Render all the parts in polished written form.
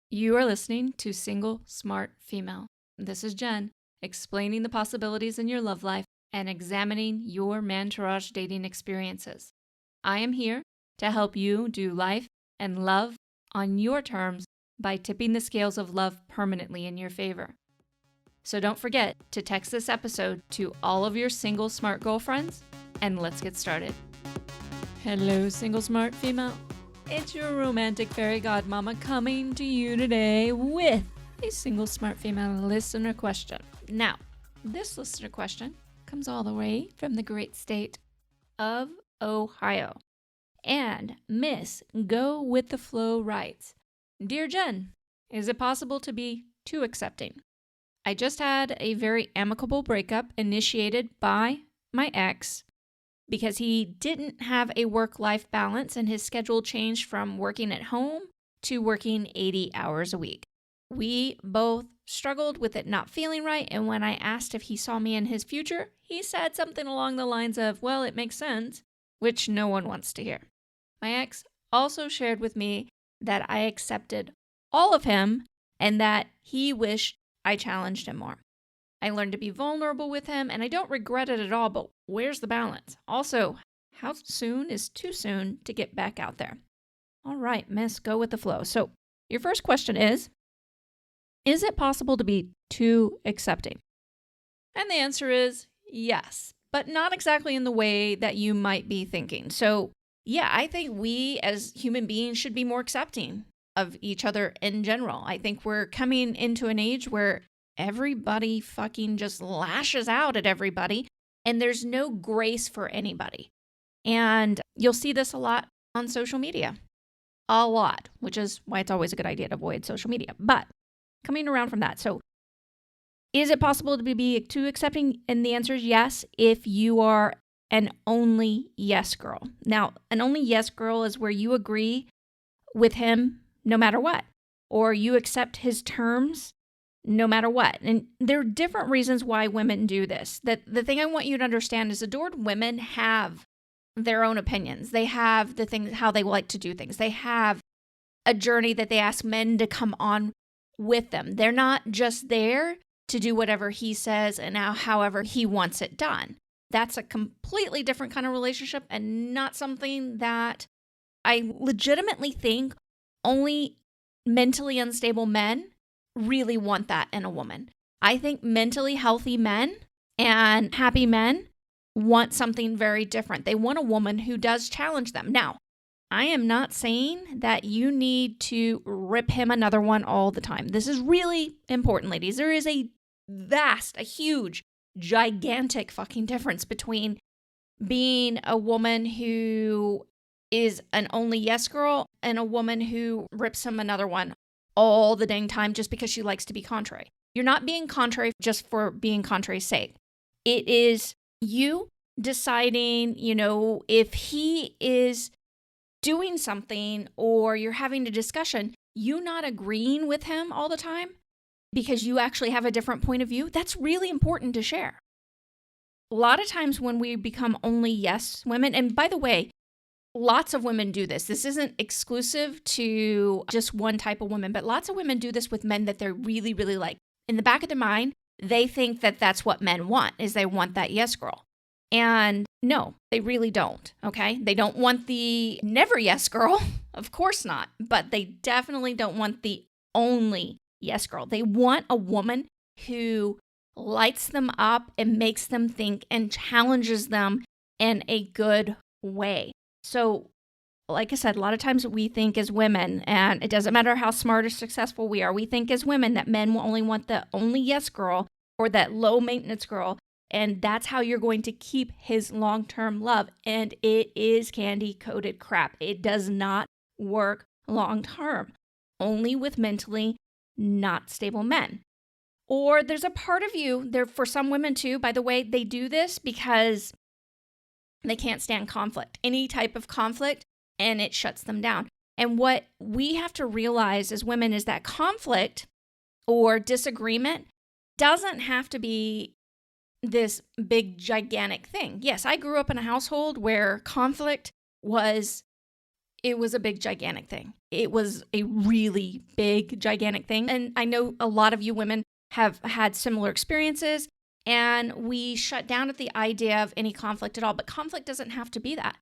You are listening to Single Smart Female. This is Jen, explaining the possibilities in your love life and examining your mantourage dating experiences. I am here to help you do life and love on your terms by tipping the scales of love permanently in your favor. So don't forget to text this episode to all of your single smart girlfriends, and let's get started. Hello, single smart female. It's your romantic fairy godmama coming to you today with a single smart female listener question. Now, this listener question comes all the way from the great state of Ohio. And Miss Go With The Flow writes, Dear Jen, is it possible to be too accepting? I just had a very amicable breakup initiated by my ex because he didn't have a work-life balance and his schedule changed from working at home to working 80 hours a week. We both struggled with it not feeling right, and when I asked if he saw me in his future, he said something along the lines of, well, it makes sense, which no one wants to hear. My ex also shared with me that I accepted all of him and that he wished I challenged him more. I learned to be vulnerable with him, and I don't regret it at all, but where's the balance? Also, how soon is too soon to get back out there? All right, miss, go with the flow. So your first question is it possible to be too accepting? And the answer is yes, but not exactly in the way that you might be thinking. So yeah, I think we as human beings should be more accepting of each other in general. I think we're coming into an age where everybody fucking just lashes out at everybody, and there's no grace for anybody. And you'll see this a lot on social media. A lot, which is why it's always a good idea to avoid social media. But coming around from that, so is it possible to be too accepting? And the answer is yes, if you are an only yes girl. Now, an only yes girl is where you agree with him no matter what, or you accept his terms no matter what. And there are different reasons why women do this. The thing I want you to understand is adored women have their own opinions. They have the things, how they like to do things. They have a journey that they ask men to come on with them. They're not just there to do whatever he says and however he wants it done. That's a completely different kind of relationship and not something that I legitimately think only mentally unstable men really want that in a woman. I think mentally healthy men and happy men want something very different. They want a woman who does challenge them. Now, I am not saying that you need to rip him another one all the time. This is really important, ladies. There is a huge, gigantic fucking difference between being a woman who is an only yes girl and a woman who rips him another one all the dang time just because she likes to be contrary. You're not being contrary just for being contrary's sake. It is you deciding, if he is doing something or you're having a discussion, you not agreeing with him all the time because you actually have a different point of view. That's really important to share. A lot of times when we become only yes women, and by the way, lots of women do this. This isn't exclusive to just one type of woman, but lots of women do this with men that they're really, really like. In the back of their mind, they think that that's what men want, is they want that yes girl. And no, they really don't, okay? They don't want the never yes girl, of course not, but they definitely don't want the only yes girl. They want a woman who lights them up and makes them think and challenges them in a good way. So, like I said, a lot of times we think as women, and it doesn't matter how smart or successful we are, we think as women that men will only want the only yes girl or that low maintenance girl, and that's how you're going to keep his long-term love. And it is candy-coated crap. It does not work long-term, only with mentally not stable men. Or there's a part of you, there for some women too, by the way, they do this because they can't stand conflict, any type of conflict, and it shuts them down. And what we have to realize as women is that conflict or disagreement doesn't have to be this big, gigantic thing. Yes, I grew up in a household where conflict was It was a big, gigantic thing. It was a really big, gigantic thing. And I know a lot of you women have had similar experiences, and we shut down at the idea of any conflict at all. But conflict doesn't have to be that.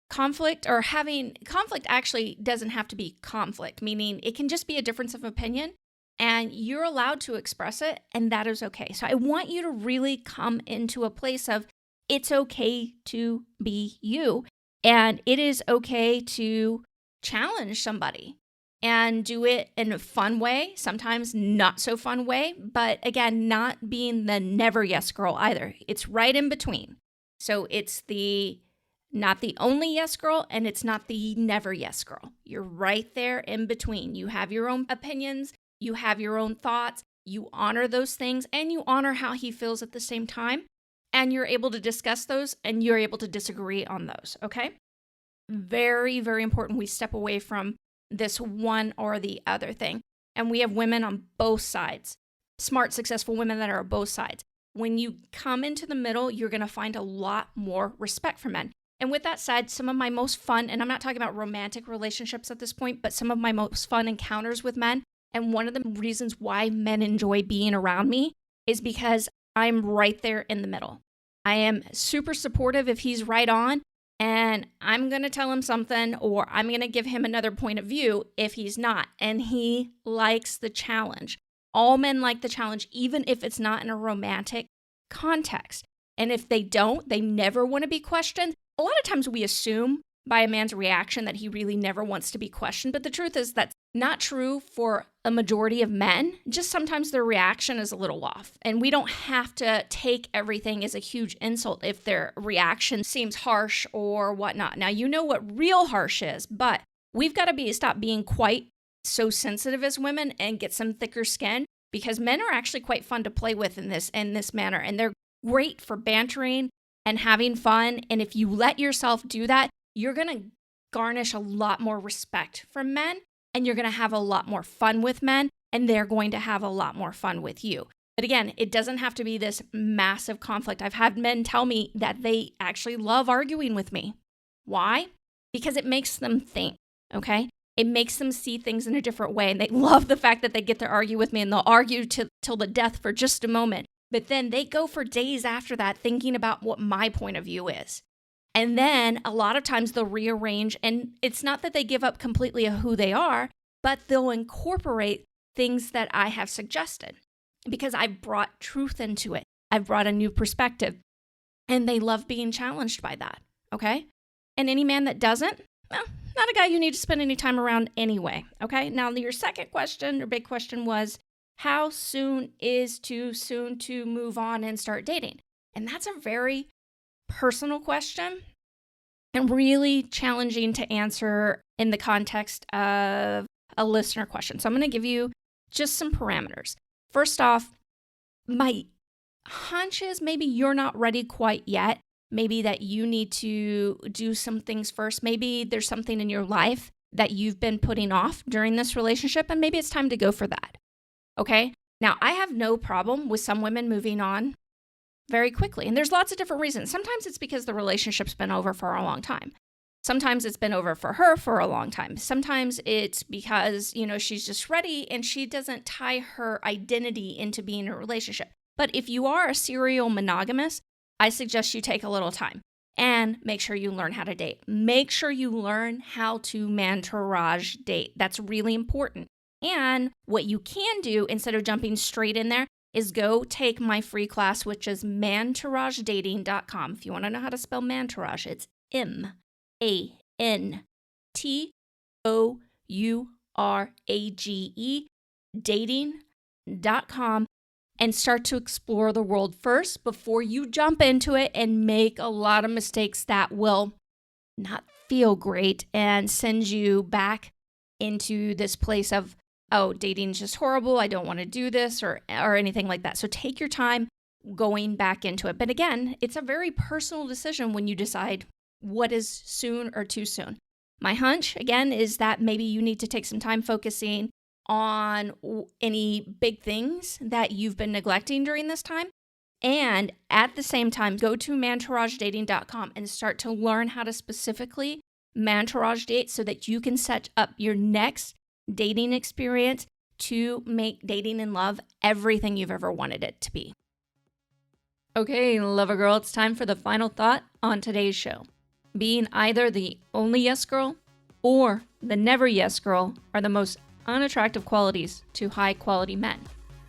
Conflict actually doesn't have to be conflict, meaning it can just be a difference of opinion, and you're allowed to express it, and that is okay. So I want you to really come into a place of it's okay to be you, and it is okay to challenge somebody and do it in a fun way, sometimes not so fun way, but again, not being the never yes girl either. It's right in between. So it's not the only yes girl, and it's not the never yes girl. You're right there in between. You have your own opinions, you have your own thoughts, you honor those things, and you honor how he feels at the same time, and you're able to discuss those, and you're able to disagree on those, okay? Very, very important we step away from this one or the other thing. And we have women on both sides, smart, successful women that are on both sides. When you come into the middle, you're going to find a lot more respect from men. And with that said, some of my most fun, and I'm not talking about romantic relationships at this point, but some of my most fun encounters with men, and one of the reasons why men enjoy being around me is because I'm right there in the middle. I am super supportive if he's right on, and I'm going to tell him something, or I'm going to give him another point of view if he's not. And he likes the challenge. All men like the challenge, even if it's not in a romantic context. And if they don't, they never want to be questioned. A lot of times we assume by a man's reaction that he really never wants to be questioned. But the truth is that's not true for a majority of men. Just sometimes their reaction is a little off. And we don't have to take everything as a huge insult if their reaction seems harsh or whatnot. Now, you know what real harsh is, but we've got to stop being quite so sensitive as women and get some thicker skin, because men are actually quite fun to play with in this manner. And they're great for bantering and having fun. And if you let yourself do that, you're going to garnish a lot more respect from men, and you're going to have a lot more fun with men, and they're going to have a lot more fun with you. But again, it doesn't have to be this massive conflict. I've had men tell me that they actually love arguing with me. Why? Because it makes them think, okay? It makes them see things in a different way, and they love the fact that they get to argue with me, and they'll argue till the death for just a moment. But then they go for days after that thinking about what my point of view is. And then a lot of times they'll rearrange, and it's not that they give up completely of who they are, but they'll incorporate things that I have suggested because I've brought truth into it. I've brought a new perspective, and they love being challenged by that, okay? And any man that doesn't, well, not a guy you need to spend any time around anyway, okay? Now, your second question, or big question, was how soon is too soon to move on and start dating? And that's a very personal question and really challenging to answer in the context of a listener question. So I'm going to give you just some parameters. First off, my hunch is maybe you're not ready quite yet. Maybe that you need to do some things first. Maybe there's something in your life that you've been putting off during this relationship, and maybe it's time to go for that. Okay? Now, I have no problem with some women moving on very quickly. And there's lots of different reasons. Sometimes it's because the relationship's been over for a long time. Sometimes it's been over for her for a long time. Sometimes it's because, she's just ready and she doesn't tie her identity into being in a relationship. But if you are a serial monogamous, I suggest you take a little time and make sure you learn how to date. Make sure you learn how to mentorage date. That's really important. And what you can do instead of jumping straight in there is go take my free class, which is mentoragedating.com. If you want to know how to spell mentorage, it's MANTOURAGE dating.com, and start to explore the world first before you jump into it and make a lot of mistakes that will not feel great and send you back into this place of, oh, dating's just horrible, I don't want to do this or anything like that. So take your time going back into it. But again, it's a very personal decision when you decide what is soon or too soon. My hunch, again, is that maybe you need to take some time focusing on any big things that you've been neglecting during this time. And at the same time, go to mentoragedating.com and start to learn how to specifically Mantourage date so that you can set up your next dating experience to make dating in love everything you've ever wanted it to be. Okay, lover girl, it's time for the final thought on today's show. Being either the only yes girl or the never yes girl are the most unattractive qualities to high quality men.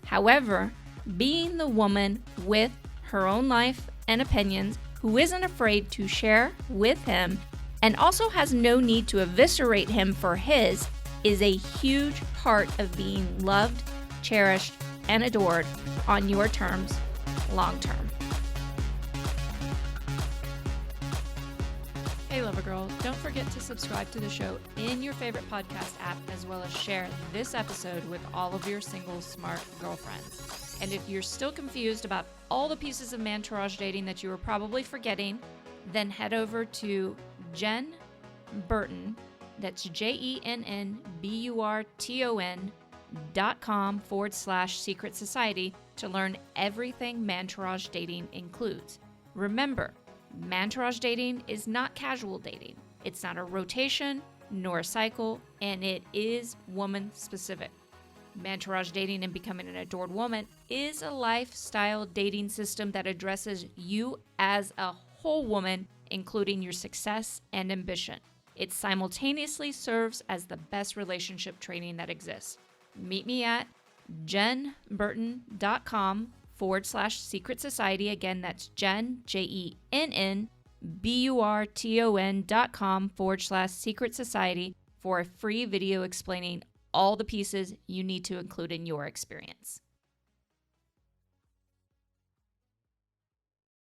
However, being the woman with her own life and opinions who isn't afraid to share with him and also has no need to eviscerate him for his is a huge part of being loved, cherished, and adored on your terms long term. Hey lover girl, don't forget to subscribe to the show in your favorite podcast app, as well as share this episode with all of your single smart girlfriends. And if you're still confused about all the pieces of mantourage dating that you were probably forgetting, then head over to Jen Burton, that's JenBurton.com/secret society to learn everything mantourage dating includes. Remember, mantourage dating is not casual dating. It's not a rotation nor a cycle, and it is woman specific. Mantourage dating and becoming an adored woman is a lifestyle dating system that addresses you as a whole woman, including your success and ambition. It simultaneously serves as the best relationship training that exists. Meet me at JenBurton.com/secret society. Again, that's Jen, JenBurton.com/secret society for a free video explaining all the pieces you need to include in your experience.